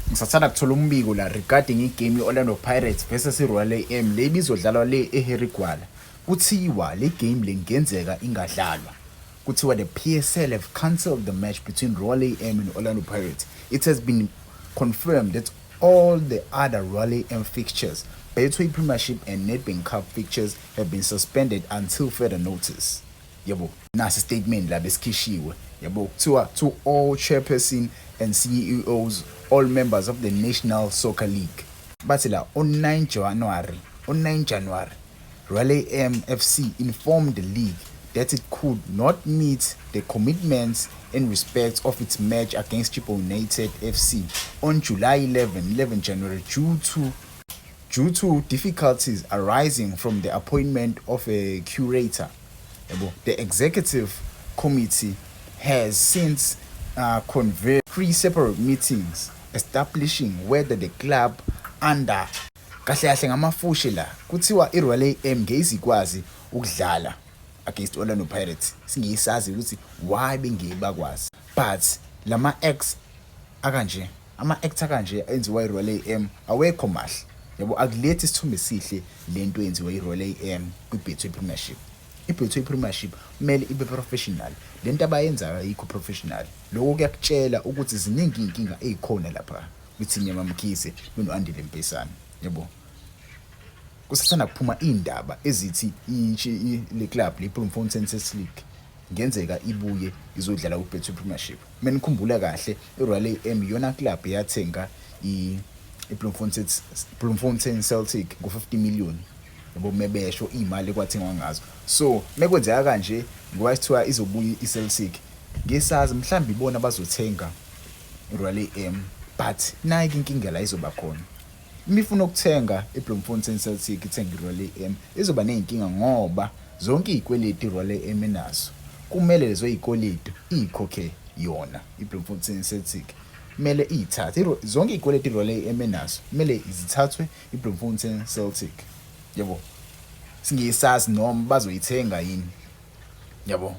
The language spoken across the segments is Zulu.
Ngisathanda kuthola umbiko la regarding igame ye-Orlando Pirates versus i-Royal AM le ibizodlalwa le eHarry Gwala. Kuthiwa le game le ngenzeka ingadlalwa. Kuthiwa the PSL have cancelled the match between Royal AM and Orlando Pirates. It has been confirmed that all the other Royal AM fixtures, Betway Premiership and Nedbank Cup fixtures have been suspended until further notice. Yabo, nasi statement la besikhishiwe. Yabo, kuthiwa to all chairperson and CEOs, all members of the National Soccer League. Bathi la on 9 January, Royal AM FC informed the league that it could not meet the commitments in respect of its match against Chipo United FC on July 11 January due to difficulties arising from the appointment of a curator. The executive committee has since convened 3 separate meetings establishing whether the club under kahle kahle ngamafushe la kuthiwa i-Royal AM ngezikwazi ukudlala against Orlando Pirates. Singisazi ukuthi why bengibakwazi, but lama acts akanje enziwa i-Royal AM awekho mahle. Yabo, akulethi isithombe esihle lento enziwa i-Royal AM kwi-Betway Premiership. I-Betway Premiership kumele ibe professional. Lento abayenzayo ayikho professional. Lokho kuyakutshela ukuthi ziningi inkinga ezikhona lapha kuthi Mamkhize noAndile Mpesane. Yabo, kusathanda kuphuma indaba ezithi le club le Bloemfontein City League ngenzeka ibuye izodlala ku-Betway Premiership. Mina ngikhumbula kahle i-Royal AM yona club yathenga i-Bloemfontein Celtic ngo-50 million. Yabo, mebesho imali ekwathengwa ngazo. So mekwenzeka kanje ngokwathiwa izobuya i-Celtic, ngesazi mhlawumbe ibona bazothenga i-Royal AM, but nayi inkinga la izoba khona. Imifuna ukuthenga i-Bloemfontein Celtic ithenga i-Royal AM izoba nenkinga ngoba zonke izikweleti i-Royal AM enazo kumele lezo izikweleti ikhokhe yona. I-Bloemfontein Celtic kumele izithathe zonke izikweleti i-Royal AM enazo kumele izithathwe i-Bloemfontein Celtic. Yabo, singisazi noma bazoyithenga yini. Yabo,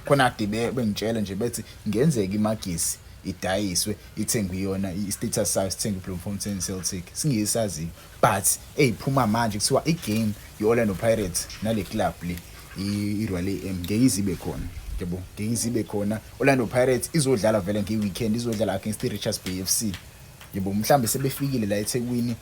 khona ade bengitshela nje bethi ngenzeka imagisi idayiswe ithengwe yona i-status sayo sithenga i-Bloemfontein Celtic. Singisazi, but eyiphuma manje kuthiwa igame ye-Orlando Pirates nale club le i-Royal AM ngeke izibe khona. Yabo, ngeke izibe khona. Orlando Pirates izodlala vele nge-weekend, izodlala against i-Richards Bay FC. Yebo, mhlambe sebefikile la eThekwini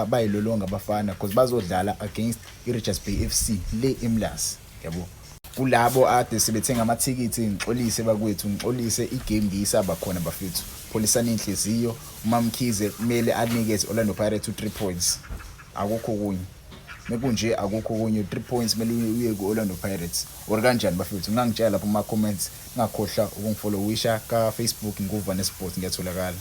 bayilolonga abafana because bazodlala against i-Richards Bay FC le eMlazi. Yabo, kulabo ade sebethenga amathikithi ngixolise bakwethu, ngixolise igame ngiyisaba khona bafethu. Pholisana inhliziyo, uMamkhize kumele anikeze Orlando Pirates 3 points. Akukho kunye. Mekunje akukho kunye, 3 points kumele uye ku-Orlando Pirates. Or kanjani bafethu? Ngangitshela lapha kuma comments, ngakhohlwa ukungifollowisha ka Facebook nguVane Sports ngiyatholakala.